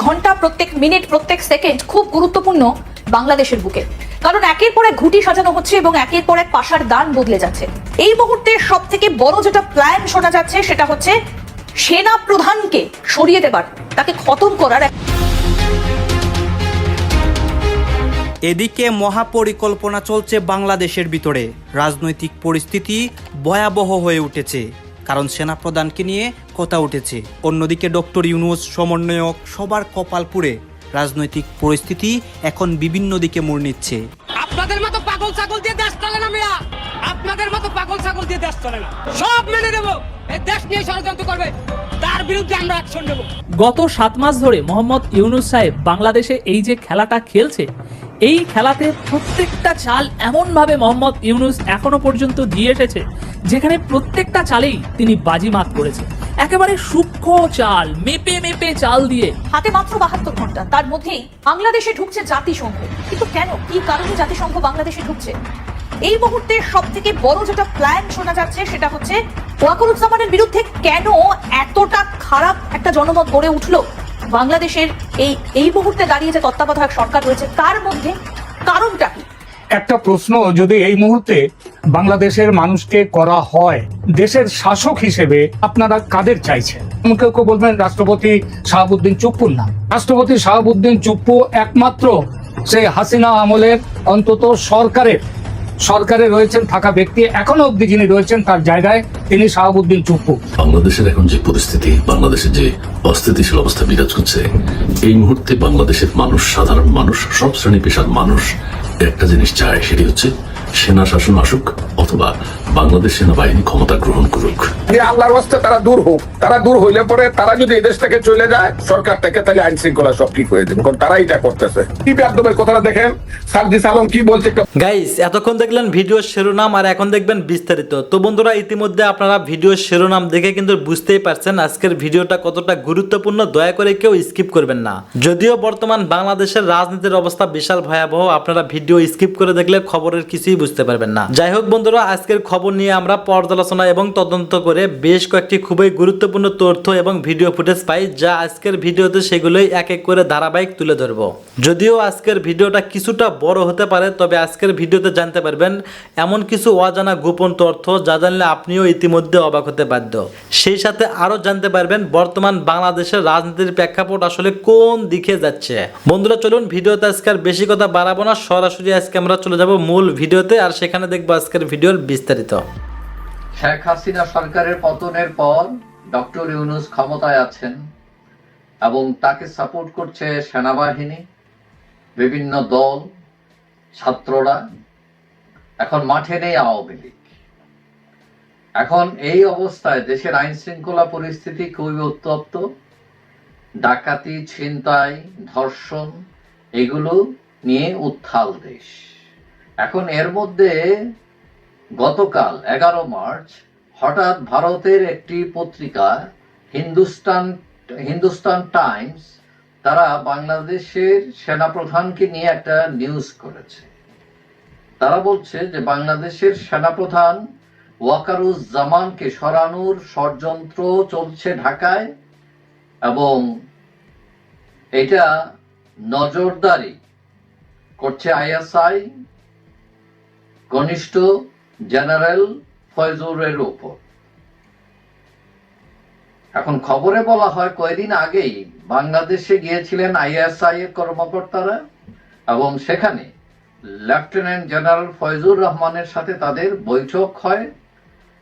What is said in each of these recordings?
ঘন্টা, প্রত্যেক মিনিট, প্রত্যেক সেকেন্ড খুব গুরুত্বপূর্ণ বাংলাদেশের বুকে। কারণ একের পর এক ঘুঁটি সাজানো হচ্ছে এবং একের পর এক পাশার দান বদলে যাচ্ছে। এই মুহূর্তে সব থেকে বড় যেটা প্ল্যান শোনা যাচ্ছে সেটা হচ্ছে সেনা প্রধানকে সরিয়ে দেবার, তাকে খতম করার। এদিকে মহাপরিকল্পনা চলছে বাংলাদেশের ভিতরে। রাজনৈতিক পরিস্থিতি ভয়াবহ হয়ে উঠেছে, কারণ সেনাপ্রধানকে নিয়ে কথা উঠেছে। অন্যদিকে ডক্টর ইউনূস সমন্বয়ক, সবার কপাল পুড়ে। রাজনৈতিক পরিস্থিতি এখন বিভিন্ন দিকে মোড় নিচ্ছে। আপনাদের মতো পাগল ছাগল দিয়ে দেশ চলে না মিয়া, আপনাদের মতো পাগল ছাগল দিয়ে দেশ চলে না। সব মেনে নেব, এই দেশ নিয়ে ষড়যন্ত্র করবে তার বিরুদ্ধে আমরা অ্যাকশন নেব। গত 7 মাস ধরে মোহাম্মদ ইউনূস সাহেব বাংলাদেশে এই যে খেলাটা খেলছে, এই খেলাতে প্রত্যেকটা চাল এমন ভাবে মোহাম্মদ ইউনূস এখনো পর্যন্ত দিয়ে এসেছে, যেখানে প্রত্যেকটা চালেই তিনি বাজিমাত করেছে। একেবারে সূক্ষ্ম চাল, মেপে মেপে চাল দিয়ে। হাতে মাত্র 72 ঘন্টা, তার মধ্যেই বাংলাদেশে ঢুকছে জাতিসংঘ। কিন্তু কেন, কি কারণে জাতিসংঘ বাংলাদেশে ঢুকছে? এই মুহূর্তে সব থেকে বড় যেটা প্ল্যান শোনা যাচ্ছে সেটা হচ্ছে ওয়াকারুজ্জামানের বিরুদ্ধে কেন এতটা খারাপ একটা জনমত গড়ে উঠলো বাংলাদেশের এই মুহূর্তে দাঁড়িয়ে যে তত্ত্বাবধায়ক সরকার রয়েছে তার মধ্যে কারণটা কি? একটা প্রশ্ন যদি এই মুহূর্তে বাংলাদেশের মানুষকে করা হয়, দেশের শাসক হিসেবে আপনারা কাদের চাইছেন? কেউ কেউ বলবেন রাষ্ট্রপতি শাহাবুদ্দিন চুপ্পুর নাম। রাষ্ট্রপতি শাহাবুদ্দিন চুপ্পু একমাত্র সেই হাসিনা আমলের অন্তত সরকারে রয়েছেন থাকা ব্যক্তি, এখনো অব্দি যিনি রয়েছেন তার জায়গায় তিনি শাহাবুদ্দিন চুপ্পু। বাংলাদেশের এখন যে পরিস্থিতি, বাংলাদেশের যে অস্থিতিশীল অবস্থা বিরাজ করছে, এই মুহূর্তে বাংলাদেশের মানুষ, সাধারণ মানুষ, সব শ্রেণী পেশার মানুষ একটা জিনিস চায়, সেটি হচ্ছে সেনা শাসন আসুক অথবা বাংলাদেশ সেনাবাহিনী ক্ষমতা গ্রহণ করুক। আল্লাহর ওয়াস্তে তারা দূর হোক। তারা দূর হইলে পরে তারা যদি এই দেশ থেকে চলে যায় সরকার থেকে, তাহলে আইন শৃঙ্খলা সব ঠিক হয়ে যাবে। কারণ তারা এটা করতেছে। কি একদমের কথাটা দেখেন, সার্জিস আলম কি বলছে। গাইস, এতক্ষণ দেখলেন ভিডিওর শিরোনাম, আর এখন দেখবেন বিস্তারিত। তো বন্ধুরা, ইতিমধ্যে আপনারা ভিডিওর শিরোনাম দেখে কিন্তু বুঝতেই পারছেন আজকের ভিডিওটা কতটা গুরুত্বপূর্ণ। দয়া করে কেউ স্কিপ করবেন না। যদিও বর্তমান বাংলাদেশের রাজনীতির অবস্থা বিশাল ভয়াবহ, আপনারা ভিডিও স্কিপ করে দেখলে খবরের কিছুই বুঝতে পারবেন না। যাই হোক বন্ধুরা, আজকের খবর নিয়ে আমরা পর্যালোচনা এবং তদন্ত করে বেশ কয়েকটি খুবই গুরুত্বপূর্ণ তথ্য এবং ভিডিও ফুটেজ পাই, যা আজকের ভিডিওতে সেগুলোই এক এক করে ধারাবাহিক তুলে ধরবো। যদিও আজকের ভিডিওটা কিছুটা বড় হতে পারে, তবে আজকের ভিডিওতে জানতে পারবেন এমন কিছু অজানা গোপন তথ্য যা জানলে আপনিও ইতিমধ্যে অবাক হতে বাধ্য। সেই সাথে আরো জানতে পারবেন বর্তমান বাংলাদেশের রাজনীতির প্রেক্ষাপট আসলে কোন দিকে যাচ্ছে। বন্ধুরা চলুন, ভিডিওতে আজকের বেশি কথা বাড়াবো না, সরাসরি আজকে আমরা চলে যাব মূল ভিডিওতে, আর সেখানে দেখবো আজকের ভিডিওর বিস্তারিত। শেখ হাসিনা সরকারের পতনের পর ডক্টর ইউনূস ক্ষমতায় আছেন এবং তাকে সাপোর্ট করছে সেনাবাহিনী, বিভিন্ন দল, ছাত্ররা। এখন মাঠে নেই আওয়ামী লীগ। এখন এই অবস্থায় দেশের আইন শৃঙ্খলা পরিস্থিতি খুবই উত্তপ্ত। ডাকাতি, ছিনতাই, ধর্ষণ এগুলো নিয়ে উত্তাল দেশ। এখন এর মধ্যে গতকাল 11 মার্চ হঠাৎ ভারতের একটি পত্রিকা হিন্দুস্তান টাইমস, তারা বাংলাদেশের সেনাপ্রধানকে নিয়ে একটা নিউজ করেছে। তারা বলছে যে বাংলাদেশের সেনাপ্রধান ওয়াকারুজ্জামানকে সরানোর ষড়যন্ত্র চলছে ঢাকায় এবং এটা নজরদারি করছে আইএসআই ঘনিষ্ঠ জেনারেল ফয়জুরের উপর। এখন খবরে বলা হয় কয়েকদিন আগেই বাংলাদেশে গিয়েছিলেন আইএসআই এর কর্মকর্তারা এবং সেখানে লেফটেন্যান্ট জেনারেল ফয়জুর রহমানের সাথে তাদের বৈঠক হয়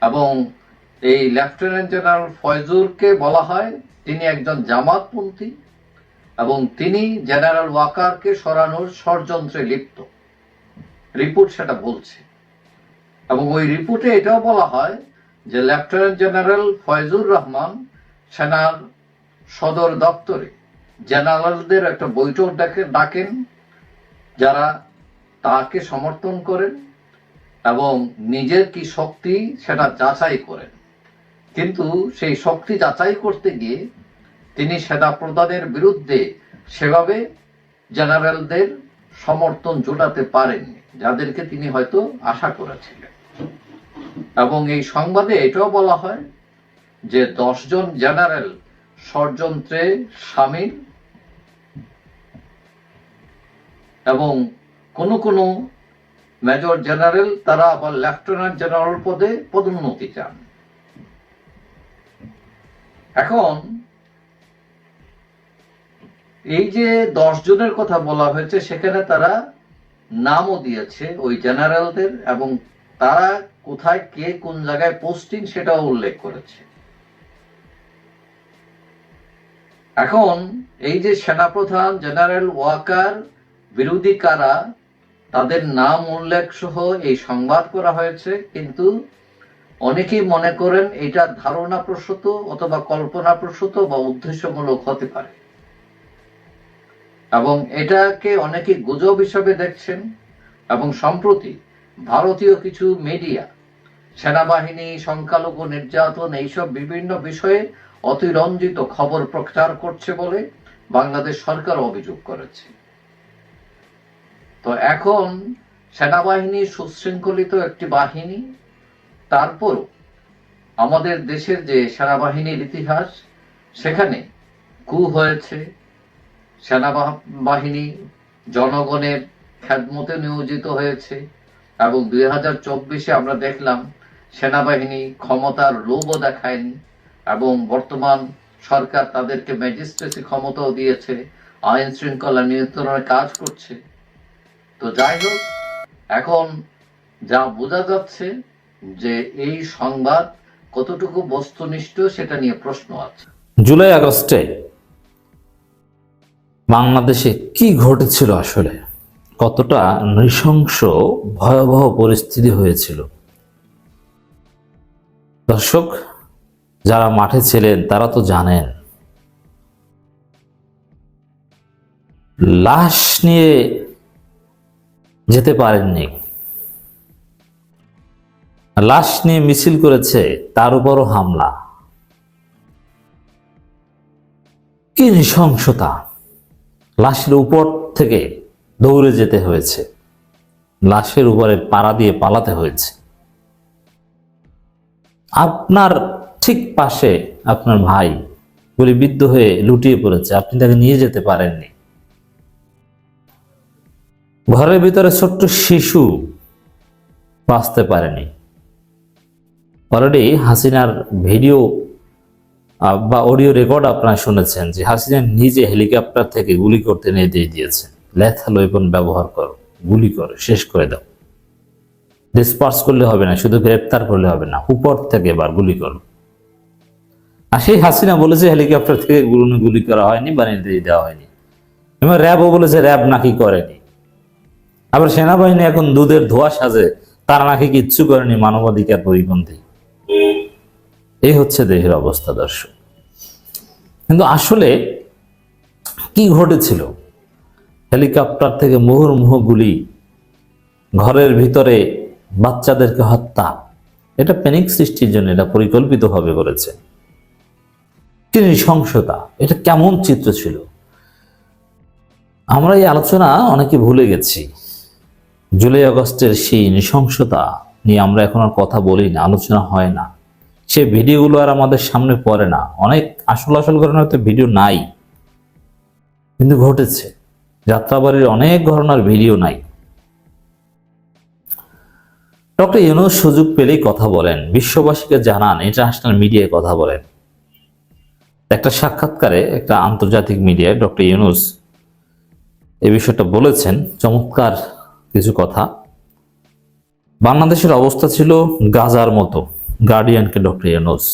এবং এই লেফটেন্যান্ট জেনারেল ফয়জুরকে বলা হয় তিনি একজন জামাতপন্থী এবং তিনি জেনারেল ওয়াকারকে সরানোর ষড়যন্ত্রে লিপ্ত। রিপোর্ট সেটা বলছে এবং ওই রিপোর্টে এটাও বলা হয় যে লেফটেন্যান্ট জেনারেল ফয়জুর রহমান সেনার সদর দপ্তরে জেনারেলদের একটা বৈঠক ডাকেন যারা তাকে সমর্থন করেন এবং নিজের কি শক্তি সেটা যাচাই করেন। কিন্তু সেই শক্তি যাচাই করতে গিয়ে তিনি সেনা প্রধানের বিরুদ্ধে সেভাবে জেনারেলদের সমর্থন জোটাতে পারেননি, যাদেরকে তিনি হয়তো আশা করেছিলেন। এবং এই সংবাদে এটাও বলা হয় যে 10 জন জেনারেল ষড়যন্ত্রে সামিল এবং কোনো মেজর জেনারেল তারা আবার লেফটেন্যান্ট জেনারেল পদে পদোন্নতি চান। এখন এই যে 10 জনের কথা বলা হয়েছে, সেখানে তারা নামও দিয়েছে ওই জেনারেলদের, এবং তারা কোথায় কে কোন জায়গায় পোস্টিং সেটাও উল্লেখ করেছে। এখন এই যে সেনাপ্রধান জেনারেল ওয়াকার বিরোধী কারা, তাদের নাম উল্লেখ সহ এই সংবাদ করা হয়েছে, কিন্তু অনেকেই মনে করেন এটা ধারণাপ্রসূত অথবা কল্পনাপ্রসূত বা উদ্দেশ্যমূলক হতে পারে, এবং এটাকে অনেকে গুজব হিসেবে দেখছেন। এবং সম্প্রতি ভারতীয় কিছু মিডিয়া সেনাবাহিনী, সংখ্যালঘু নির্যাতন, এইসব বিভিন্ন বিষয়ে অতিরঞ্জিত খবর প্রচার করছে বলে বাংলাদেশ সরকার অভিযোগ করেছে। তো এখন সেনাবাহিনী সুশৃঙ্খলিত একটি বাহিনী, তারপরও আমাদের দেশের যে সেনাবাহিনীর ইতিহাস, সেখানে কু হয়েছে, সেনাবাহিনী জনগণের খেদমতে নিয়োজিত হয়েছে, এবং 2024-এ আমরা দেখলাম সেনাবাহিনী ক্ষমতার লোভও দেখায়নি, এবং বর্তমান সরকার তাদেরকে ম্যাজিস্ট্রেসি ক্ষমতাও দিয়েছে, আইন শৃঙ্খলা নিয়ন্ত্রণের কাজ করছে। তো যাই হোক, এখন যা বোঝা যাচ্ছে যে এই সংবাদ কতটুকু বস্তুনিষ্ঠ সেটা নিয়ে প্রশ্ন আছে। জুলাই আগস্টে বাংলাদেশে কি ঘটেছিল, আসলে কতটা নৃশংস ভয়াবহ পরিস্থিতি হয়েছিল। দর্শক যারা মাঠে ছিলেন তারা তো জানেন। লাশ নিয়ে যেতে পারেননি, লাশ নিয়ে মিছিল করেছে, তার উপরও হামলা। কি নৃশংসতা! লাশের উপর থেকে দৌড়ে যেতে হয়েছে, লাশের উপরে পাড়া দিয়ে পালাতে হয়েছে। আপনার ঠিক পাশে আপনার ভাই গুলিবিদ্ধ হয়ে লুটিয়ে পড়েছে, আপনি তাকে নিয়ে যেতে পারেননি। ঘরের ভিতরে ছোট্ট শিশু বাঁচতে পারেনি। অলরেডি হাসিনার ভিডিও বা অডিও রেকর্ড আপনারা শুনেছেন যে হাসিনা নিজে হেলিকপ্টার থেকে গুলি করতে নির্দেশ দিয়েছেন, লেথাল ওয়েপন ব্যবহার করো, গুলি করো, শেষ করে দাও। ডিসপার্স করলে হবে না, শুধু গ্রেপ্তার করলে হবে না, উপর থেকে এবার গুলি করো। আর সেই হাসিনা বলেছে হেলিকপ্টার থেকে গুলি করা হয়নি বা নির্দেশ দেওয়া হয়নি। এবং র্যাবও বলেছে র্যাব নাকি করেনি। আবার সেনাবাহিনী এখন দুধের ধোয়া সাজে, তারা নাকি কিচ্ছু করেনি, মানবাধিকার পরিপন্থী। এই হচ্ছে দেশের অবস্থা দর্শক। কিন্তু আসলে কি ঘটেছিল? হেলিকপ্টার থেকে মুহুর্মুহু গুলি, ঘরের ভিতরে বাচ্চাদেরকে হত্যা, এটা প্যানিক সৃষ্টির জন্য এটা পরিকল্পিতভাবে করেছে। কি নৃশংসতা! এটা কেমন চিত্র ছিল! আমরা এই আলোচনা অনেকে ভুলে গেছি। জুলাই আগস্টের সেই নৃশংসতা নিয়ে আমরা এখন আর কথা বলি না, আলোচনা হয় না। সে ভিডিওগুলো আর আমাদের সামনে পড়ে না। অনেক আসল ঘটনার হয়তো ভিডিও নাই, কিন্তু ঘটেছে। যাত্রাবাড়ির অনেক ঘটনার ভিডিও নাই। ডক্টর ইউনূস সুযোগ পেলেই কথা বলেন, বিশ্ববাসীকে জানান, ইন্টারন্যাশনাল মিডিয়ায় কথা বলেন। একটা সাক্ষাৎকারে একটা আন্তর্জাতিক মিডিয়ায় ডক্টর ইউনূস এই বিষয়টা বলেছেন, চমৎকার কিছু কথা। বাংলাদেশের অবস্থা ছিল গাজার মতো। গার্ডিয়ানকে ডক্টর ইউনূস,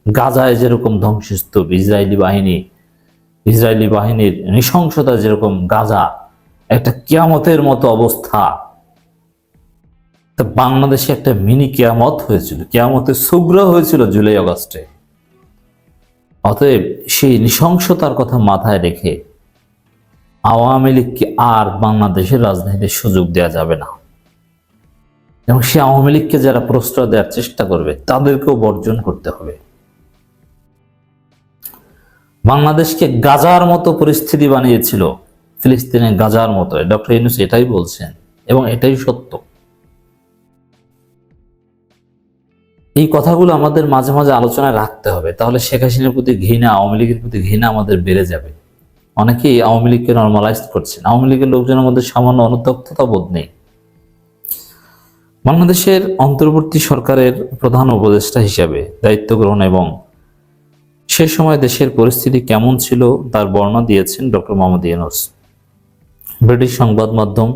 গাজায় যেরকম ধ্বংসস্তূপ, ইসরায়েলি বাহিনীর নৃশংসতা যেরকম, গাজা একটা কিয়ামতের মতো অবস্থা। বাংলাদেশে একটা মিনি কিয়ামত হয়েছিল, কিয়ামতের সুগ্রা হয়েছিল জুলাই আগস্টে। অতএব সেই নৃশংসতার কথা মাথায় রেখে আওয়ামী লীগকে আর বাংলাদেশের রাজনীতিতে সুযোগ দেওয়া যাবে না, এবং সে আওয়ামী লীগকে যারা প্রশ্রয় দেওয়ার চেষ্টা করবে তাদেরকেও বর্জন করতে হবে। বাংলাদেশকে গাজার মতো পরিস্থিতি বানিয়েছিল, ফিলিস্তিনের গাজার মতো। ডক্টর ইউনূস এটাই বলছেন এবং এটাই সত্য। এই কথাগুলো আমাদের মাঝে মাঝে আলোচনায় রাখতে হবে, তাহলে শেখ হাসিনার প্রতি ঘৃণা, আওয়ামী লীগের প্রতি ঘৃণা আমাদের বেড়ে যাবে। অনেকেই আওয়ামী লীগকে নর্মালাইজ করছেন। আওয়ামী লীগের লোকজনের মধ্যে সামান্য অনুতপ্ততা বোধ নেই। বাংলাদেশের অন্তর্বর্তী সরকারের প্রধান উপদেষ্টা হিসাবে দায়িত্ব গ্রহণ এবং সে সময় দেশের পরিস্থিতি কেমন ছিল তার বর্ণনা দিয়েছেন ডক্টর মোহাম্মদ ইউনূস। ব্রিটিশ সংবাদ মাধ্যম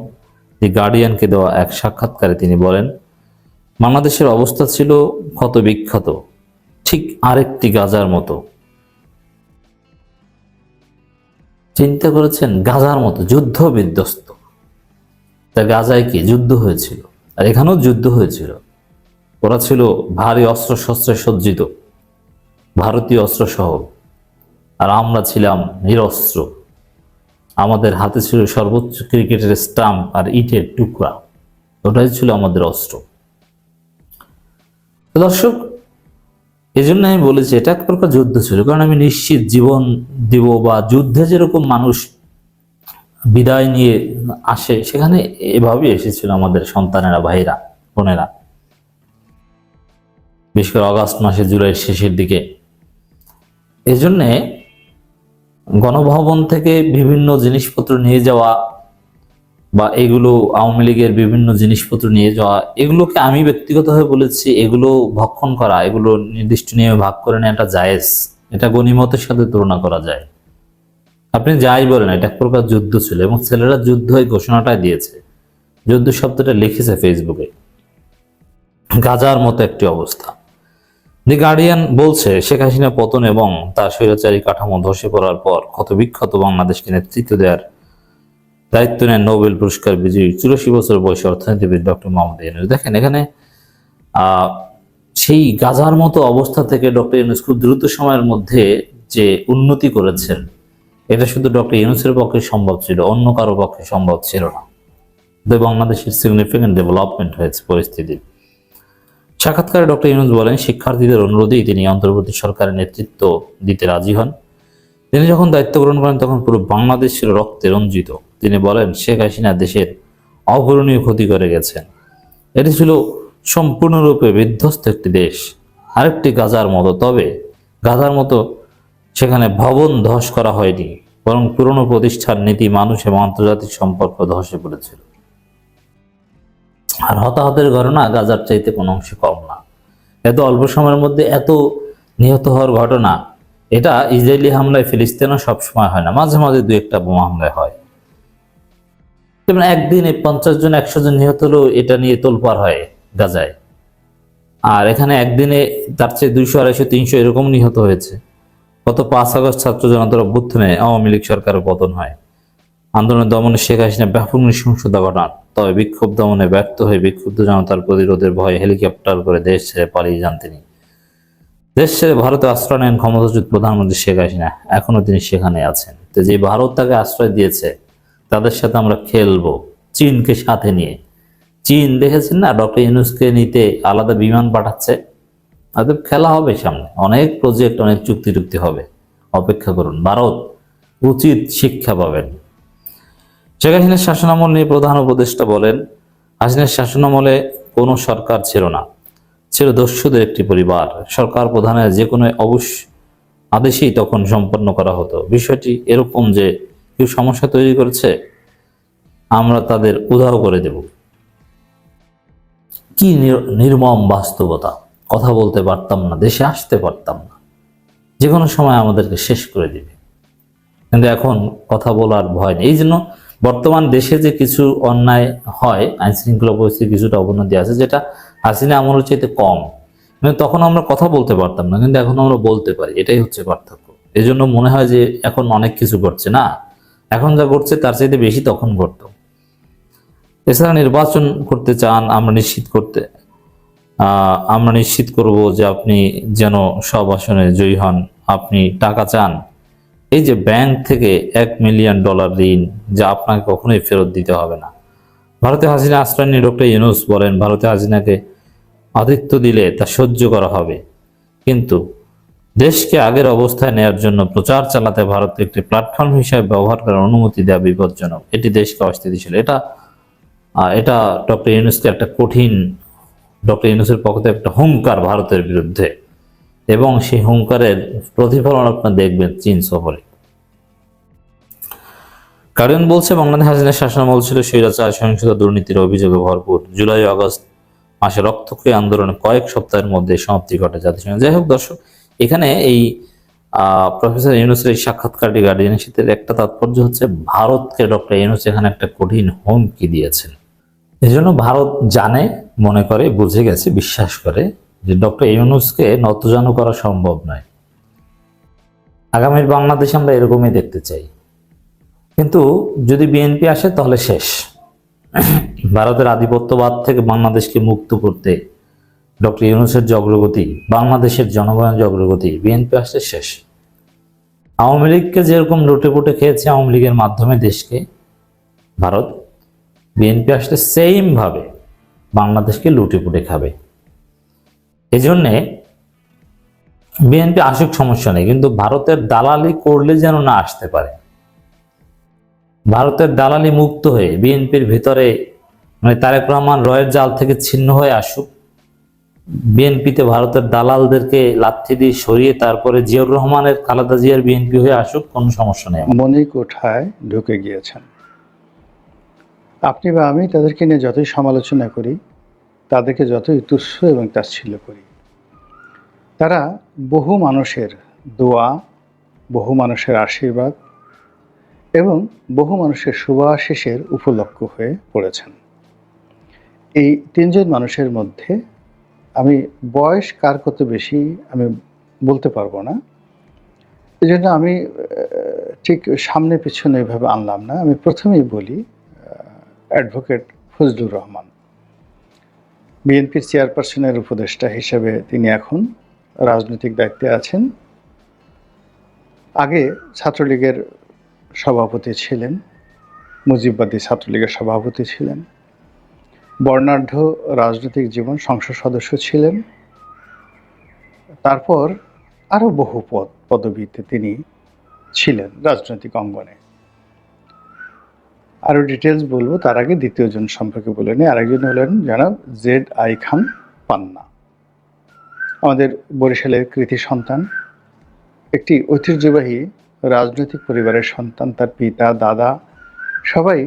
দি গার্ডিয়ানকে দেওয়া এক সাক্ষাৎকারে তিনি বলেন, বাংলাদেশের অবস্থা ছিল ক্ষতবিক্ষত, ঠিক আরেকটি গাজার মতো। চিন্তা করেছেন, গাজার মতো, যুদ্ধ বিধ্বস্ত। তা গাজায় কি যুদ্ধ হয়েছিল? আর এখানেও যুদ্ধ হয়েছিল। ওরা ছিল ভারী অস্ত্র শস্ত্রে সজ্জিত, ভারতীয় অস্ত্র সহ, আর আমরা ছিলাম নিরস্ত্র। আমাদের হাতে ছিল সর্বোচ্চ ক্রিকেটের স্টাম্প আর ইটের টুকরা, ওটাই ছিল আমাদের অস্ত্র। তো দর্শক, এই জন্য আমি বলেছি এটা এক প্রকার যুদ্ধ ছিল, কারণ আমি নিশ্চিত জীবন দিব বা যুদ্ধে যেরকম মানুষ বিদায় নিয়ে আসে, সেখানে এভাবেই এসেছিল আমাদের সন্তানেরা, ভাইরা, বোনেরা। বিশেষ করে অগাস্ট মাসে, জুলাইয়ের শেষের দিকে। এই জন্যে গণভবন থেকে বিভিন্ন জিনিসপত্র নিয়ে যাওয়া বা এগুলো আওয়ামী লীগের বিভিন্ন জিনিসপত্র নিয়ে যাওয়া, এগুলোকে আমি ব্যক্তিগতভাবে বলেছি এগুলো ভক্ষণ করা, এগুলো নির্দিষ্ট নিয়মে ভাগ করে নেওয়াটা জায়েজ। এটা গনিমতের সাথে তুলনা করা যায়। আপনি যাই বলেন, এটা এক প্রকার যুদ্ধ ছিল এবং ছেলেরা যুদ্ধ এই ঘোষণাটাই দিয়েছে, যুদ্ধ শব্দটা লিখেছে ফেসবুকে। গাজার মতো একটি অবস্থা। দি গার্ডিয়ান বলছে, শেখ হাসিনা পতন এবং তার স্বৈরাচারী কাঠামো ধসে পড়ার পর ক্ষতবিক্ষত বাংলাদেশকে নেতৃত্ব দেওয়ার দায়িত্ব নেন নোবেল পুরস্কার বিজয়ী 84 বছর বয়সী অর্থনীতিবিদ ডক্টর মোহাম্মদ ইউনূস। দেখেন, এখানে সেই গাজার মতো অবস্থা থেকে ডক্টর ইউনূস খুব দ্রুত সময়ের মধ্যে যে উন্নতি করেছেন, এটা শুধু ডক্টর ইউনূসের পক্ষে সম্ভব ছিল, অন্য কারো পক্ষে সম্ভব ছিল না। বাংলাদেশের সিগনিফিকেন্ট ডেভেলপমেন্ট হয়েছে পরিস্থিতি। সাক্ষাৎকারে ডক্টর ইউনূস বলেন, শিক্ষার্থীদের অনুরোধেই তিনি অন্তর্বর্তী সরকারের নেতৃত্ব দিতে রাজি হন। তিনি যখন দায়িত্ব গ্রহণ করেন তখন পুরো বাংলাদেশ ছিল রক্তে রঞ্জিত। তিনি বলেন, শেখ হাসিনা দেশের অপূরণীয় ক্ষতি করে গেছেন। এটি ছিল সম্পূর্ণরূপে বিধ্বস্ত একটি দেশ, আরেকটি গাজার মতো। তবে গাজার মতো সেখানে ভবন ধস করা হয়নি, বরং পুরনো প্রতিষ্ঠান, নীতি, মানুষ এবং আন্তর্জাতিক সম্পর্ক ধসে পড়েছিল। আর হতাহতের ঘটনা গাজার চাইতে কোনো অংশে কম না। এত অল্প সময়ের মধ্যে এত নিহত হওয়ার ঘটনা, এটা ইসরায়েলি হামলায় ফিলিস্তিনও সবসময় হয় না, মাঝে মাঝে 2-1টা বোমা হামলায় হয়। যেমন একদিনে 50 জন 100 জন নিহত হলেও এটা নিয়ে তোলপাড় হয় গাজায়। আর এখানে একদিনে তার চেয়ে 200, 250, 300 এরকম নিহত হয়েছে। গত 5 আগস্ট ছাত্র জনতার অভ্যুত্থানে আওয়ামী লীগ সরকারের পতন হয়। আন্দোলনের দমনে শেখ হাসিনা ব্যাপক নৃশংসতা ঘটান। তবে বিক্ষোভ দমনে ব্যর্থ হয়ে বিক্ষুব্ধ জনতার প্রতিরোধের ভয়ে হেলিকপ্টার করে দেশ ছেড়ে পালিয়ে যান তিনি। দেশ ছেড়ে ভারতে আশ্রয় নেন ক্ষমতাচ্যুত প্রধানমন্ত্রী শেখ হাসিনা। এখনো তিনি সেখানে আছেন। তো যে ভারত তাকে আশ্রয় দিয়েছে, তাদের সাথে আমরা খেলবো, চীনকে সাথে নিয়ে। চীন দেখেছেন না, ডক্টর ইউনূসকে নিতে আলাদা বিমান পাঠাচ্ছে। তাদের খেলা হবে সামনে, অনেক প্রজেক্ট, অনেক চুক্তি টুক্তি হবে, অপেক্ষা করুন। ভারত উচিত শিক্ষা পাবেন। শেখ হাসিনার শাসনামল নিয়ে প্রধান উপদেষ্টা বলেন, হাসিনার শাসনামলে কোনো সরকার ছিল না, ছিল দস্যুদের একটি পরিবার। সরকার প্রধানের যে কোনো আদেশই তখন সম্পন্ন করা হতো। বিষয়টি এরকম যে কেউ সমস্যা তৈরি করেছে, আমরা তাদের উধাও করে দেব। কি নির্মম বাস্তবতা! কথা বলতে পারতাম না, দেশে আসতে পারতাম না, যে কোনো সময় আমাদেরকে শেষ করে দিবে। কিন্তু এখন কথা বলার ভয় নেই। এই জন্য বর্তমান দেশে যে কিছু অন্যায় হয়, আইন শৃঙ্খলা পরিস্থিতি কিছুটা অবনতি আছে, যেটা হাসিনা আমলের চাইতে কম। কিন্তু তখন আমরা কথা বলতে পারতাম না, কিন্তু এখন আমরা বলতে পারি। এটাই হচ্ছে পার্থক্য। এই জন্য মনে হয় যে এখন অনেক কিছু ঘটছে না, এখন যা ঘটছে তার চাইতে বেশি তখন ঘটত। এছাড়া নির্বাচন করতে চান, আমরা নিশ্চিত করব যে আপনি যেন সব আসনে জয়ী হন। আপনি টাকা চান, এই যে ব্যাংক থেকে $1 মিলিয়ন ঋণ, যা আপনাকে কখনোই ফেরত দিতে হবে না। ভারতে হাসিনা আশ্রয় নিয়ে ডক্টর ইউনূস বলেন, ভারতে হাসিনাকে আতিথ্য দিলে তা সহ্য করা হবে, কিন্তু দেশকে আগের অবস্থায় নেওয়ার জন্য প্রচার চালাতে ভারতকে একটি প্ল্যাটফর্ম হিসেবে ব্যবহার করার অনুমতি দেওয়া বিপজ্জনক। এটি দেশকে অস্থিতিশীল। এটা ডক্টর ইউনূসকে একটা কঠিন, ডক্টর ইউনূসের পক্ষ থেকে একটা হুঙ্কার ভারতের বিরুদ্ধে, এবং সেই হুঙ্কারের প্রতিফলন আপনারা দেখবেন চীন সফরে। কারণ বলছে বাংলাদেশ হাসিনার শাসনামল ছিল স্বৈরাচার, সহিংসতা, দুর্নীতির অভিযোগে ভরপুর। জুলাই ও আগস্ট মাসে রক্তক্ষয়ী আন্দোলনে কয়েক সপ্তাহের মধ্যে সমাপ্তি ঘটে জাতিসংঘ। যাই হোক দর্শক, এখানে এই প্রফেসর ইউনূসের এই সাক্ষাৎকারটি গার্ডিয়ানশিপের একটা তাৎপর্য হচ্ছে ভারতকে ডক্টর ইউনূস এখানে একটা কঠিন হুমকি দিয়েছেন। এজন্য ভারত জানে, মনে করে, বুঝে গেছে, বিশ্বাস করে যে ডক্টর ইউনূসকে নতজানু করা সম্ভব নয়। আগামীর বাংলাদেশ আমরা এরকমই দেখতে চাই। কিন্তু যদি বিএনপি আসে তাহলে শেষ। ভারতের আধিপত্যবাদ থেকে বাংলাদেশকে মুক্ত করতে ডক্টর ইউনূসের যে অগ্রগতি, বাংলাদেশের জনগণের যে অগ্রগতি, বিএনপি আসলে শেষ। আওয়ামী লীগকে যেরকম লুটেপুটে খেয়েছে আওয়ামী লীগের মাধ্যমে দেশকে ভারত, বিএনপি আসলে সেম ভাবে বাংলাদেশকে লুটেপুটে খাবে। এজন্যে বিএনপি আসুক, সমস্যা নেই, কিন্তু ভারতের দালালি করলে যেন না আসতে পারে। ভারতের দালালি মুক্ত হয়ে বিএনপির ভিতরে, মানে তারেক রহমান রয়ের জাল থেকে ছিন্ন হয়ে আসুক, বিএনপিতে ভারতের দালালদেরকে লাথি দিয়ে সরিয়ে তারপরে জিয়াউর রহমানের, খালেদা জিয়ার বিএনপি হয়ে আসুক, কোনো সমস্যা নেই। মণিকোঠায় ঢুকে গিয়েছেন। আপনি বা আমি তাদেরকে নিয়ে যতই সমালোচনা করি, তাদেরকে যতই তুচ্ছ এবং তাচ্ছিল্য করি, তারা বহু মানুষের দোয়া, বহু মানুষের আশীর্বাদ এবং বহু মানুষের শুভাশিসের উপলক্ষ হয়ে পড়েছেন। এই তিনজন মানুষের মধ্যে আমি বয়স কার কত বেশি আমি বলতে পারবো না, এই জন্য আমি ঠিক সামনে পিছনে এভাবে আনলাম না। আমি প্রথমেই বলি অ্যাডভোকেট ফজলুর রহমান, বিএনপির চেয়ারপারসনের উপদেষ্টা হিসেবে তিনি এখন রাজনৈতিক দায়িত্বে আছেন। আগে ছাত্রলীগের সভাপতি ছিলেন, মুজিববাদী ছাত্রলীগের সভাপতি ছিলেন, বর্ণাঢ্য রাজনৈতিক জীবন, সংসদ সদস্য ছিলেন। তারপর আরও বহু পদবিতে তিনি ছিলেন রাজনৈতিক অঙ্গনে। আরও ডিটেলস বলবো, তার আগে দ্বিতীয় জন সম্পর্কে বলে নিই। আরেকজন হলেন জনাব Z.I. খান পান্না, আমাদের বরিশালের কৃতি সন্তান, একটি ঐতিহ্যবাহী রাজনৈতিক পরিবারের সন্তান। তার পিতা, দাদা সবাই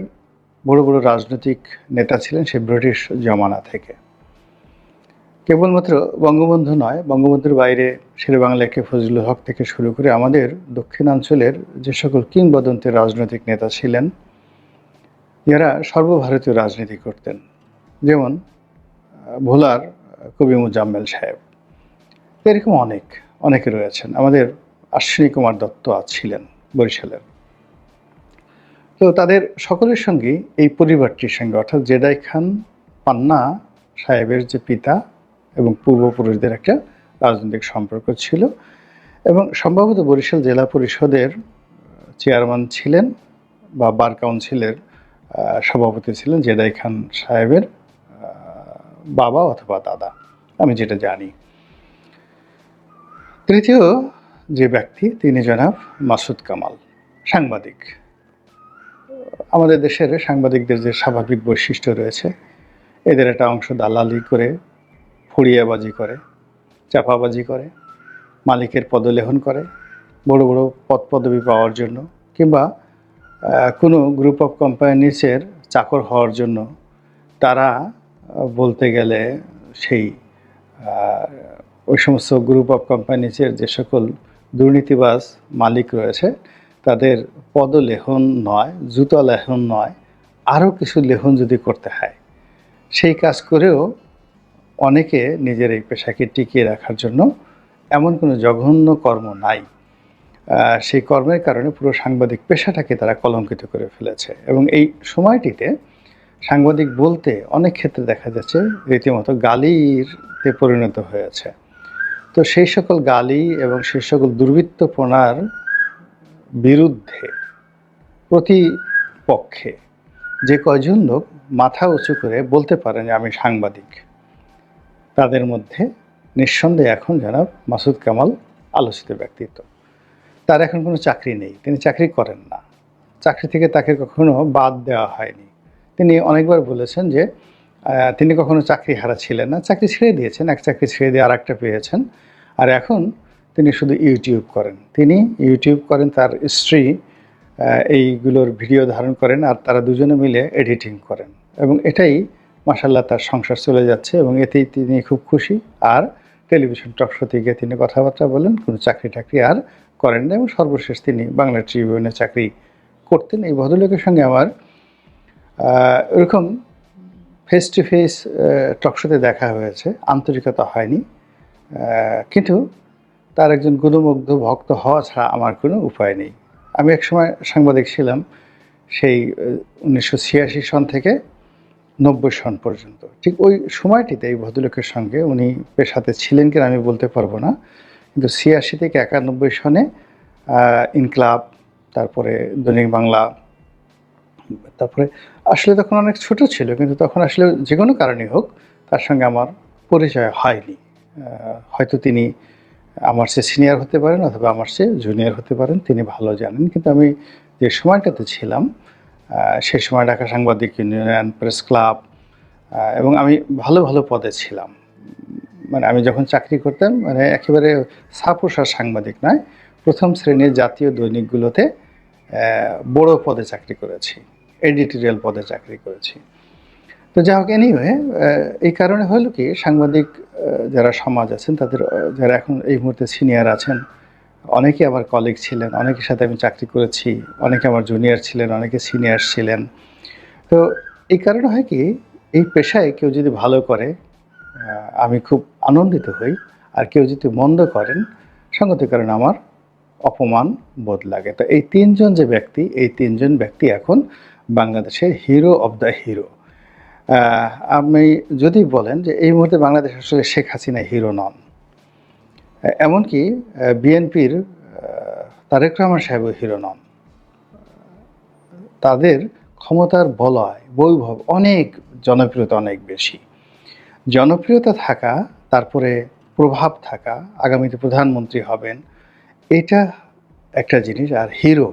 বড় বড় রাজনৈতিক নেতা ছিলেন সে ব্রিটিশ জমানা থেকে। কেবলমাত্র বঙ্গবন্ধু নয়, বঙ্গবন্ধুর বাইরে শেরেবাংলা ফজলুল হক থেকে শুরু করে আমাদের দক্ষিণাঞ্চলের যে সকল কিংবদন্তি রাজনৈতিক নেতা ছিলেন, যারা সর্বভারতীয় রাজনীতি করতেন, যেমন ভোলার কবি মুজাম্মেল সাহেব, এরকম অনেকে রয়েছেন। আমাদের অশ্বিনী কুমার দত্ত ছিলেন বরিশালের। তো তাদের সকলের সঙ্গে এই পরিবারটির সঙ্গে, অর্থাৎ Z.I. খান পান্না সাহেবের যে পিতা এবং পূর্বপুরুষদের একটা রাজনৈতিক সম্পর্ক ছিল। এবং সম্ভবত বরিশাল জেলা পরিষদের চেয়ারম্যান ছিলেন বা বার কাউন্সিলের সভাপতি ছিলেন Z.I. খান সাহেবের বাবা অথবা দাদা, আমি যেটা জানি। তৃতীয় যে ব্যক্তি, তিনি জনাব মাসুদ কামাল, সাংবাদিক। আমাদের দেশের সাংবাদিকদের যে স্বাভাবিক বৈশিষ্ট্য রয়েছে, এদের একটা অংশ দালালি করে, ফুড়িয়াবাজি করে, চাপাবাজি করে, মালিকের পদলেহন করে বড় বড় পদ পদবি পাওয়ার জন্য, কিংবা কোনো গ্রুপ অফ কোম্পানিসের চাকর হওয়ার জন্য তারা বলতে গেলে সেই ওই সমস্ত গ্রুপ অফ কোম্পানিসের যে সকল দুর্নীতিবাজ মালিক রয়েছে তাদের পদলেহন নয়, জুতা লেহন নয়, আরও কিছু লেহন যদি করতে হয়, সেই কাজ করেও অনেকে নিজের এই পেশাকে টিকিয়ে রাখার জন্য এমন কোনো জঘন্য কর্ম নাই, সেই কর্মের কারণে পুরো সাংবাদিক পেশাটাকে তারা কলঙ্কিত করে ফেলেছে। এবং এই সময়টিতে সাংবাদিক বলতে অনেক ক্ষেত্রে দেখা যাচ্ছে রীতিমতো গালিতে পরিণত হয়েছে। তো সেই সকল গালি এবং সেই সকল দুর্বৃত্তপনার বিরুদ্ধে প্রতিপক্ষে যে কয়জন লোক মাথা উঁচু করে বলতে পারেন যে আমি সাংবাদিক, তাদের মধ্যে নিঃসন্দেহে এখন জনাব মাসুদ কামাল আলোচিত ব্যক্তিত্ব। তার এখন কোনো চাকরি নেই, তিনি চাকরি করেন না, চাকরি থেকে তাকে কখনো বাদ দেওয়া হয়নি। তিনি অনেকবার বলেছেন যে তিনি কখনো চাকরি হারা ছিলেন না, চাকরি ছেড়ে দিয়েছেন, এক চাকরি ছেড়ে দিয়ে আরেকটা পেয়েছেন, আর এখন তিনি শুধু ইউটিউব করেন। তিনি ইউটিউব করেন, তার স্ত্রী এইগুলোর ভিডিও ধারণ করেন আর তারা দুজনে মিলে এডিটিং করেন, এবং এটাই মাশাআল্লাহ তার সংসার চলে যাচ্ছে এবং এতেই তিনি খুব খুশি। আর টেলিভিশন টক শোতে গিয়ে তিনি কথাবার্তা বলেন, কোনো চাকরি টাকরি আর করেন না, এবং সর্বশেষ তিনি বাংলা ট্রিবিউনে চাকরি করতেন। এই ভদ্রলোকের সঙ্গে আমার এরকম ফেস টু ফেস টক শোতে দেখা হয়েছে, আন্তরিকতা হয়নি, কিন্তু তার একজন গুণমুগ্ধ ভক্ত হওয়া ছাড়া আমার কোনো উপায় নেই। আমি একসময় সাংবাদিক ছিলাম, সেই 1986 সন থেকে 90 সন পর্যন্ত। ঠিক ওই সময়টিতে এই ভদ্রলোকের সঙ্গে উনি পেশাতে ছিলেন কিনা আমি বলতে পারবো না, কিন্তু 86 থেকে 91 সনে ইনকলাব, তারপরে দৈনিক বাংলা, তারপরে আসলে তখন অনেক ছোট ছিল, কিন্তু তখন আসলে যে কোনো কারণেই হোক তার সঙ্গে আমার পরিচয় হয়নি। হয়তো তিনি আমার চেয়ে সিনিয়র হতে পারেন অথবা আমার চেয়ে জুনিয়র হতে পারেন, তিনি ভালো জানেন। কিন্তু আমি যে সময়টাতে ছিলাম সেই সময় ঢাকা সাংবাদিক ইউনিয়ন, প্রেস ক্লাব, এবং আমি ভালো ভালো পদে ছিলাম। মানে আমি যখন চাকরি করতাম, মানে একেবারে সাপোসার সাংবাদিক নয়, প্রথম শ্রেণীর জাতীয় দৈনিকগুলোতে বড় পদে চাকরি করেছি, এডিটোরিয়াল পদে চাকরি করেছি। তো যাই হোক, এনিওয়ে, এই কারণে হলো কি, সাংবাদিক যারা সমাজ আছেন তাদের, যারা এখন এই মুহূর্তে সিনিয়র আছেন, অনেকে আমার কলিগ ছিলেন, অনেকের সাথে আমি চাকরি করেছি, অনেকে আমার জুনিয়র ছিলেন, অনেকে সিনিয়র ছিলেন। তো এই কারণে হয় কি, এই পেশায় কেউ যদি ভালো করে আমি খুব আনন্দিত হই, আর কেউ যদি মন্দ করেন সঙ্গতির কারণে আমার অপমান বোধ লাগে। তো এই তিনজন যে ব্যক্তি, এই তিনজন ব্যক্তি এখন বাংলাদেশের হিরো অব দ্য হিরো। আপনি যদি বলেন যে এই মুহূর্তে বাংলাদেশ আসলে শেখ হাসিনা হিরো নন, এমনকি বিএনপির তারেক রহমান সাহেবও হিরো নন। তাদের ক্ষমতার বলয়, বৈভব অনেক, জনপ্রিয়তা অনেক বেশি। জনপ্রিয়তা থাকা, তারপরে প্রভাব থাকা, আগামীতে প্রধানমন্ত্রী হবেন, এটা একটা জিনিস। আর হিরো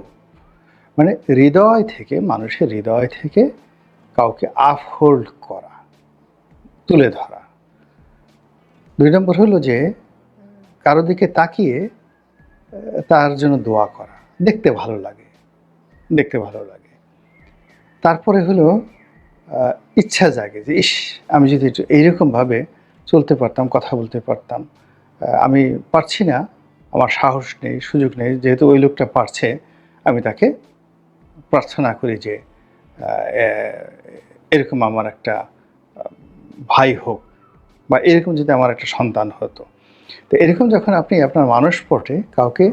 মানে হৃদয় থেকে, মানুষের হৃদয় থেকে কাউকে আপহোল্ড করা, তুলে ধরা। 2 নম্বর হলো যে কারো দিকে তাকিয়ে তার জন্য দোয়া করা, দেখতে ভালো লাগে, দেখতে ভালো লাগে। তারপরে হলো ইচ্ছা জাগে যে ইস, আমি যদি একটু এইরকমভাবে চলতে পারতাম, কথা বলতে পারতাম। আমি পারছি না, আমার সাহস নেই, সুযোগ নেই, যেহেতু ওই লোকটা পারছে, আমি তাকে প্রার্থনা করি যে এরকম আমার একটা ভাই হোক, বা এরকম যদি আমার একটা সন্তান হতো। তো এরকম যখন আপনি আপনার মানসপটে কাউকে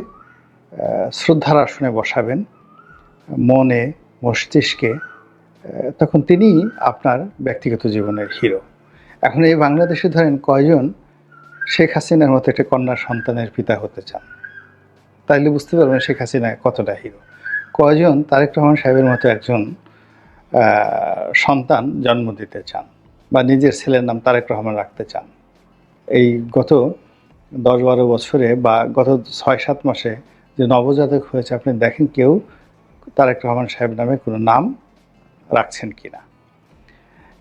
শ্রদ্ধার আসনে বসাবেন, মনে মস্তিষ্কে, তখন তিনি আপনার ব্যক্তিগত জীবনের হিরো। এখন এই বাংলাদেশে ধরেন কয়জন শেখ হাসিনার মতো একটা কন্যা সন্তানের পিতা হতে চান, তাইলে বুঝতে পারবেন শেখ হাসিনা কতটা হিরো। কয়জন তারেক রহমান সাহেবের মতো একজন সন্তান জন্ম দিতে চান, বা নিজের ছেলের নাম তারেক রহমান রাখতে চান। এই গত 10-12 বছরে বা গত 6-7 মাসে যে নবজাতক হয়েছে, আপনি দেখেন কেউ তারেক রহমান সাহেব নামে কোনো নাম রাখছেন কিনা,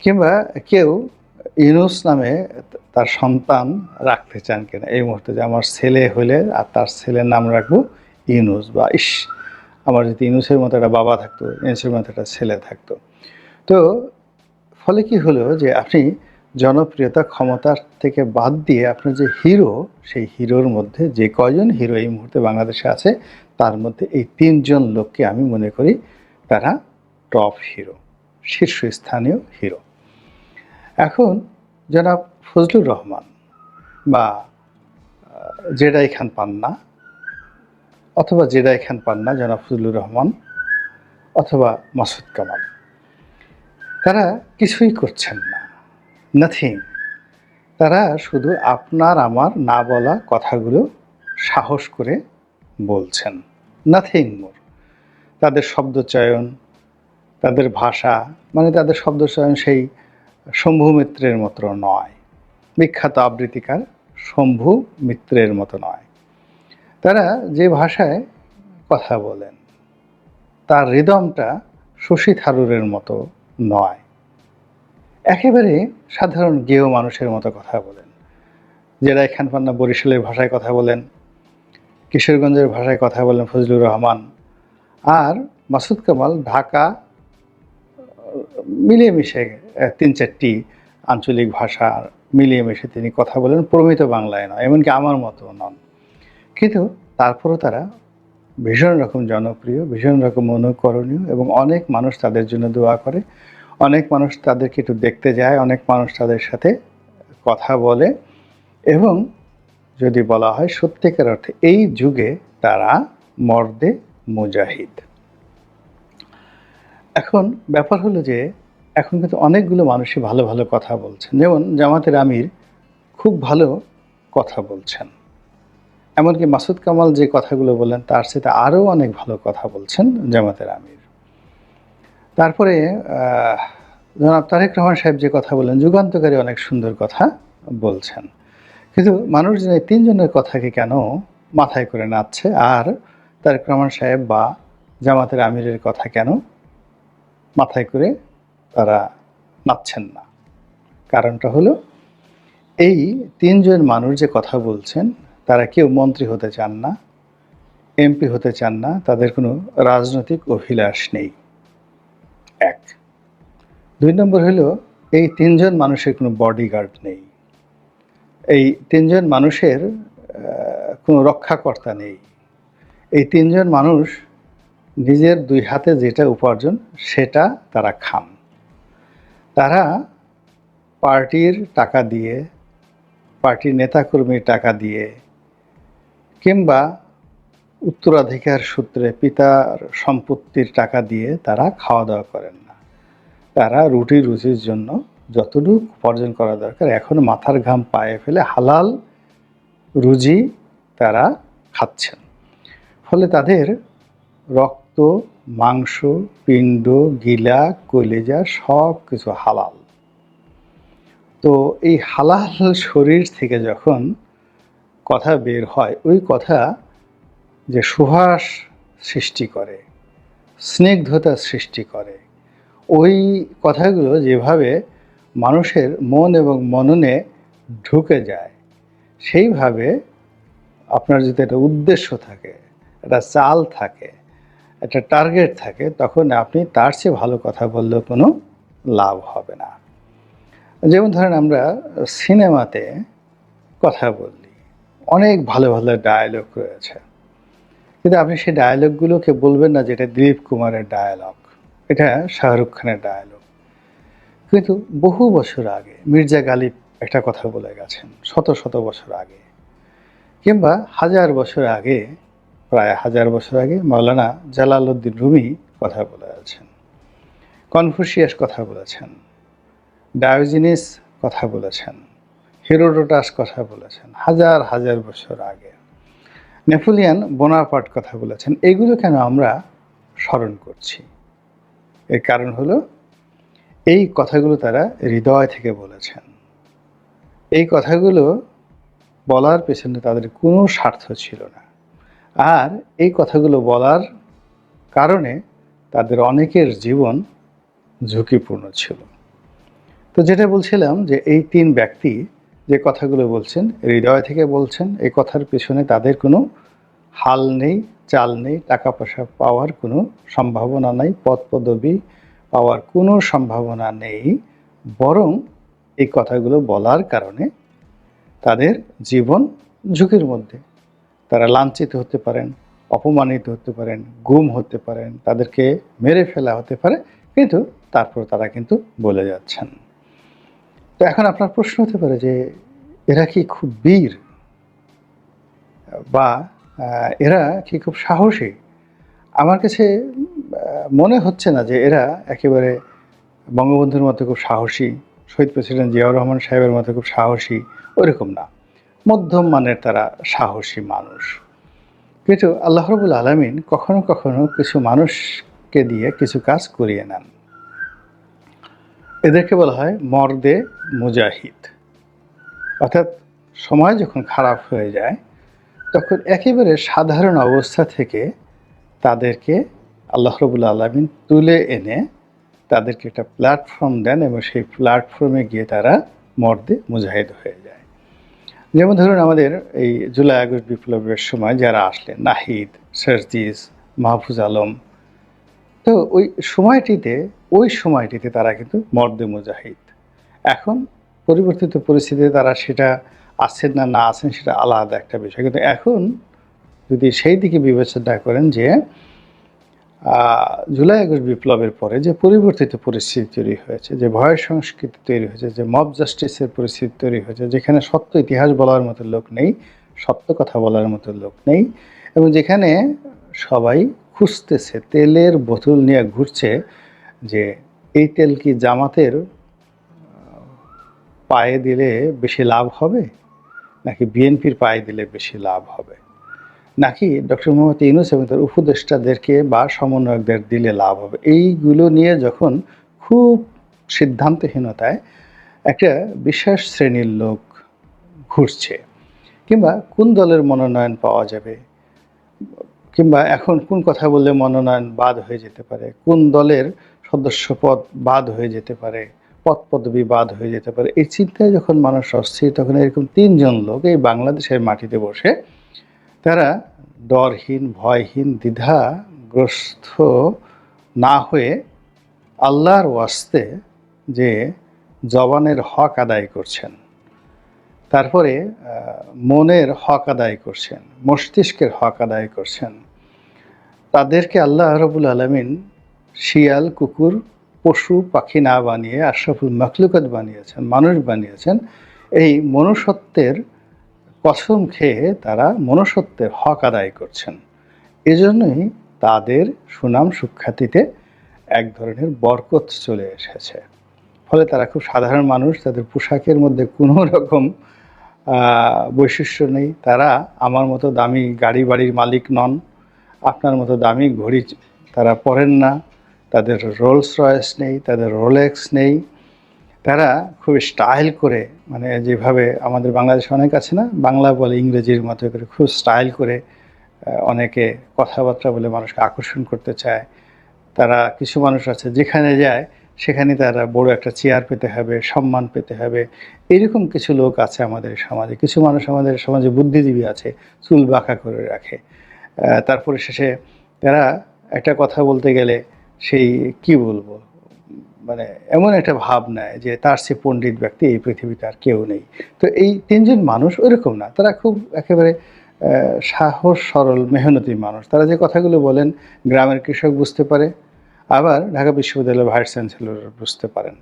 কিংবা কেউ ইউনুস নামে তার সন্তান রাখতে চান কিনা এই মুহূর্তে, যে আমার ছেলে হলে আর তার ছেলের নাম রাখবো ইউনুস, বা ইস, আমার যদি ইউনুসের মতো একটা বাবা থাকতো, ইউনুসের মতো একটা ছেলে থাকতো। তো ফলে কি হলো যে আপনি জনপ্রিয়তা, ক্ষমতার থেকে বাদ দিয়ে আপনার যে হিরো, সেই হিরোর মধ্যে যে কয়জন হিরো এই মুহূর্তে বাংলাদেশে আছে, তার মধ্যে এই 3 জন লোককে আমি মনে করি তারা টপ হিরো, শীর্ষস্থানীয় হিরো। এখন জনাব ফজলুর রহমান বা জেডাই খান পান্না, অথবা জেডাই খান পান্না, জনাব ফজলুর রহমান, অথবা মাসুদ কামাল, তারা কিছুই করছেন না, নাথিং। তারা শুধু আপনার আমার না বলা কথাগুলো সাহস করে বলছেন, নাথিং মোর। তাদের শব্দচয়ন, তাদের ভাষা, মানে তাদের শব্দচয়ন সেই শম্ভু মিত্রের মতো নয়, বিখ্যাত আবৃত্তিকার শম্ভু মিত্রের মতো নয়। তারা যে ভাষায় কথা বলেন, তার রিদমটা শশী থারুরের মতো নয়, একেবারে সাধারণ গেয় মানুষের মতো কথা বলেন। জেডাই খান পান্না বরিশালের ভাষায় কথা বলেন, কিশোরগঞ্জের ভাষায় কথা বলেন ফজলুর রহমান, আর মাসুদ কামাল ঢাকা মিলিয়ে মিশে 3-4টি আঞ্চলিক ভাষা মিলিয়ে মিশে তিনি কথা বলেন, প্রমিত বাংলায় নয়, এমনকি আমার মতো নন। কিন্তু তারপরও তারা ভীষণ রকম জনপ্রিয়, ভীষণ রকম অনুকরণীয়, এবং অনেক মানুষ তাদের জন্য দোয়া করে, অনেক মানুষ তাদেরকে একটু দেখতে যায়, অনেক মানুষ তাদের সাথে কথা বলে, এবং যদি বলা হয় সত্যিকার অর্থে এই যুগে তারা মর্দে মুজাহিদ। এখন ব্যাপার হলো যে এখন কিন্তু অনেকগুলো মানুষই ভালো ভালো কথা বলছেন, যেমন জামাতের আমির খুব ভালো কথা বলছেন, এমনকি মাসুদ কামাল যে কথাগুলো বললেন তার সাথে আরও অনেক ভালো কথা বলছেন জামাতের আমির। তারপরে জনাব তারেক রহমান সাহেব যে কথা বললেন, যুগান্তকারী অনেক সুন্দর কথা বলছেন, কিন্তু মানুষজন এই তিনজনের কথাকে কেন মাথায় করে নাচছে আর তারেক রহমান সাহেব বা জামাতের আমিরের কথা কেন মাথায় করে তারা নাচছেন না? কারণটা হলো এই তিনজন মানুষ যে কথা বলছেন তারা কেউ মন্ত্রী হতে চান না, এমপি হতে চান না, তাদের কোনো রাজনৈতিক অভিলাষ নেই, 1। 2 নম্বর হলো এই তিনজন মানুষের কোনো বডিগার্ড নেই, এই তিনজন মানুষের কোনো রক্ষাকর্তা নেই, এই তিনজন মানুষ নিজের 2 হাতে যেটা উপার্জন সেটা তারা খান। তারা পার্টির টাকা দিয়ে, পার্টির নেতাকর্মীর টাকা দিয়ে, কিংবা উত্তরাধিকার সূত্রে পিতার সম্পত্তির টাকা দিয়ে তারা খাওয়া দাওয়া করেন না। তারা রুটি রুজির জন্য যতটুকু উপার্জন করা দরকার এখন মাথার ঘাম পায়ে ফেলে হালাল রুজি তারা খাচ্ছেন। ফলে তাদের রক্ত, মাংস, পিণ্ড, গিলা, কলিজা সব কিছু হালাল। তো এই হালাল শরীর থেকে যখন কথা বের হয়, ওই কথা যে সুবাস সৃষ্টি করে, স্নিগ্ধতা সৃষ্টি করে, ওই কথাগুলো যেভাবে মানুষের মন এবং মননে ঢুকে যায়, সেইভাবে আপনার যদি একটা উদ্দেশ্য থাকে, একটা চাল থাকে, একটা টার্গেট থাকে, তখন আপনি তার চেয়ে ভালো কথা বললেও কোনো লাভ হবে না। যেমন ধরেন আমরা সিনেমাতে কথা বললি, অনেক ভালো ভালো ডায়ালগ রয়েছে, কিন্তু আপনি সেই ডায়ালগগুলোকে বলবেন না যে এটা দিলীপ কুমারের ডায়ালগ, এটা শাহরুখ খানের ডায়ালগ। কিন্তু বহু বছর আগে মির্জা গালিব একটা কথা বলে গেছেন, শত শত বছর আগে, কিংবা 1000 বছর আগে, প্রায় 1000 বছর আগে মাওলানা জালালউদ্দিন রুমি কথা বলে আছেন, কনফুসিয়াস কথা বলেছেন, ডায়োজিনিস কথা বলেছেন, হেরোডোটাস কথা বলেছেন, হাজার হাজার বছর আগে নেপোলিয়ান বোনাপার্ট কথা বলেছেন। এগুলো কেন আমরা স্মরণ করছি? এর কারণ হলো এই কথাগুলো তারা হৃদয় থেকে বলেছেন। এই কথাগুলো বলার পেছনে তাদের কোনো স্বার্থ ছিল না, আর এই কথাগুলো বলার কারণে তাদের অনেকের জীবন ঝুঁকিপূর্ণ ছিল। তো যেটা বলছিলাম যে এই 3 ব্যক্তি যে কথাগুলো বলছেন হৃদয় থেকে বলছেন, এই কথার পেছনে তাদের কোনো হাল নেই, চাল নেই, টাকা পয়সা পাওয়ার কোনো সম্ভাবনা নেই, পদ পদবি পাওয়ার কোনো সম্ভাবনা নেই, বরং এই কথাগুলো বলার কারণে তাদের জীবন ঝুঁকির মধ্যে। তারা লাঞ্ছিত হতে পারেন, অপমানিত হতে পারেন, গুম হতে পারেন, তাদেরকে মেরে ফেলা হতে পারে, কিন্তু তারপর তারা কিন্তু বলে যাচ্ছেন। তো এখন আপনার প্রশ্ন হতে পারে যে এরা কি খুব বীর, বা এরা কি খুব সাহসী? আমার কাছে মনে হচ্ছে না যে এরা একেবারে বঙ্গবন্ধুর মতো খুব সাহসী, শহীদ প্রেসিডেন্ট জিয়াউর রহমান সাহেবের মতো খুব সাহসী, ওরকম না, মধ্যম মানের তারা সাহসী মানুষ। কিন্তু আল্লাহ রাব্বুল আলামিন কখনো কখনো কিছু মানুষকে দিয়ে কিছু কাজ করিয়ে নেন, এদেরকে বলা হয় মর্দে মুজাহিদ। অর্থাৎ সময় যখন খারাপ হয়ে যায় তখন একেবারে সাধারণ অবস্থা থেকে তাদেরকে আল্লাহ রাব্বুল আলামিন তুলে এনে তাদেরকে একটা প্ল্যাটফর্ম দেন, এবং সেই প্ল্যাটফর্মে গিয়ে তারা মর্দে মুজাহিদ হয়ে যায়। যেমন ধরুন আমাদের এই জুলাই আগস্ট বিপ্লবের সময় যারা আসলেন, নাহিদ, সার্জিস, মাহফুজ আলম, তো ওই সময়টিতে তারা কিন্তু মর্দে মুজাহিদ। এখন পরিবর্তিত পরিস্থিতিতে তারা সেটা আছেন না না আছেন সেটা আলাদা একটা বিষয়, কিন্তু এখন যদি সেই দিকে বিবেচনা করেন যে জুলাই আগস্ট বিপ্লবের পরে যে পরিবর্তিত পরিস্থিতি তৈরি হয়েছে, যে ভয়ের সংস্কৃতি তৈরি হয়েছে, যে মব জাস্টিসের পরিস্থিতি তৈরি হয়েছে, যেখানে সত্য ইতিহাস বলার মতো লোক নেই, সত্য কথা বলার মতো লোক নেই, এবং যেখানে সবাই খুঁজতেছে, তেলের বোতল নিয়ে ঘুরছে যে এই তেল কি জামাতের পায়ে দিলে বেশি লাভ হবে, নাকি বিএনপির পায়ে দিলে বেশি লাভ হবে, নাকি ডক্টর মোহাম্মদ ইউনূস এবং তার উপদেষ্টাদেরকে বা সমন্বয়কদের দিলে লাভ হবে। এইগুলো নিয়ে যখন খুব সিদ্ধান্তহীনতায় একটা বিশেষ শ্রেণীর লোক ঘুরছে, কিংবা কোন দলের মনোনয়ন পাওয়া যাবে, কিংবা এখন কোন কথা বললে মনোনয়ন বাদ হয়ে যেতে পারে, কোন দলের সদস্যপদ বাদ হয়ে যেতে পারে, পদপদবি বাদ হয়ে যেতে পারে, এই চিন্তায় যখন মানুষ অস্থির, তখন এরকম 3 জন লোক এই বাংলাদেশের মাটিতে বসে তারা ডরহীন, ভয়হীন, দ্বিধাগ্রস্ত না হয়ে আল্লাহর ওয়াস্তে যে জবানের হক আদায় করছেন, তারপরে মনের হক আদায় করছেন, মস্তিষ্কের হক আদায় করছেন, তাদেরকে আল্লাহ রাব্বুল আলামিন শিয়াল, কুকুর, পশু পাখি না বানিয়ে আশরাফুল মাখলুকাত বানিয়েছেন, মানুষ বানিয়েছেন। এই মনুষ্যত্বের কসম খেয়ে তারা মনুষ্যত্বের হক আদায় করছেন। এজন্যই তাদের সুনাম সুখ্যাতিতে এক ধরনের বরকত চলে এসেছে। ফলে তারা খুব সাধারণ মানুষ, তাদের পোশাকের মধ্যে কোনো রকম বৈশিষ্ট্য নেই, তারা আমার মতো দামি গাড়ি বাড়ির মালিক নন, আপনার মতো দামি ঘড়ি তারা পরেন না, তাদের রোলস রয়েস নেই, তাদের রোলেক্স নেই, তারা খুব স্টাইল করে, মানে যেভাবে আমাদের বাংলাদেশে অনেক আছে না, বাংলা বলে ইংরেজির মতো করে খুব স্টাইল করে অনেকে কথাবার্তা বলে মানুষকে আকর্ষণ করতে চায়। তারা কিছু মানুষ আছে যেখানে যায় সেখানে তারা বড় একটা চেয়ার পেতে হবে, সম্মান পেতে হবে, এরকম কিছু লোক আছে আমাদের সমাজে। কিছু মানুষ আমাদের সমাজে বুদ্ধিজীবী আছে, চুল বাঁকা করে রাখে, তারপরে শেষে তারা একটা কথা বলতে গেলে সেই কি বলবো, মানে এমন একটা ভাব নেয় যে তার সে পণ্ডিত ব্যক্তি এই পৃথিবীতে আর কেউ নেই। তো এই 3 জন মানুষ ওইরকম না, তারা খুব একেবারে সাহস, সরল, মেহনতি মানুষ। তারা যে কথাগুলো বলেন গ্রামের কৃষক বুঝতে পারে, আবার ঢাকা বিশ্ববিদ্যালয়ের ভাইস চ্যান্সেলর বুঝতে পারেন।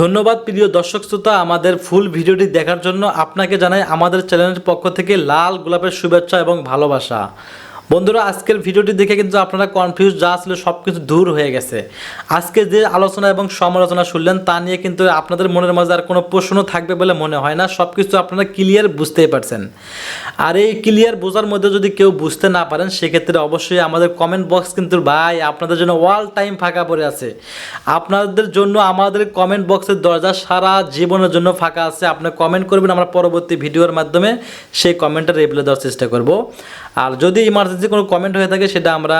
ধন্যবাদ প্রিয় দর্শক শ্রোতা, আমাদের ফুল ভিডিওটি দেখার জন্য আপনাকে জানাই আমাদের চ্যানেলের পক্ষ থেকে লাল গোলাপের শুভেচ্ছা এবং ভালোবাসা। বন্ধুরা, আজকের ভিডিওটি দেখে কিন্তু আপনারা কনফিউজ যা ছিল সব কিছু দূর হয়ে গেছে। আজকে যে আলোচনা এবং সমালোচনা শুনলেন তা নিয়ে কিন্তু আপনাদের মনের মাঝে আর কোনো প্রশ্ন থাকবে বলে মনে হয় না, সব কিছু আপনারা ক্লিয়ার বুঝতেই পারছেন। আর এই ক্লিয়ার বোঝার মধ্যে যদি কেউ বুঝতে না পারেন সেক্ষেত্রে অবশ্যই আমাদের কমেন্ট বক্স কিন্তু ভাই আপনাদের জন্য অল টাইম ফাঁকা পড়ে আছে। আপনাদের জন্য আমাদের কমেন্ট বক্সের দরজা সারা জীবনের জন্য ফাঁকা আছে। আপনি কমেন্ট করবেন, আমরা পরবর্তী ভিডিওর মাধ্যমে সেই কমেন্টের রিপ্লাই দেওয়ার চেষ্টা করব। আর যদি ইমার্জেন্সি কোনো কমেন্ট হয়ে থাকে সেটা আমরা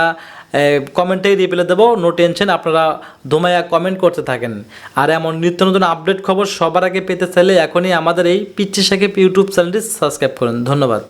কমেন্টেই রিপ্লাই দেবো, নো টেনশন, আপনারা ধুমাইয়া কমেন্ট করতে থাকেন। আর এমন নিত্য নতুন আপডেট খবর সবার আগে পেতে চাইলে এখনই আমাদের এই পিচ্চি সাকিব ইউটিউব চ্যানেলটি সাবস্ক্রাইব করুন। ধন্যবাদ।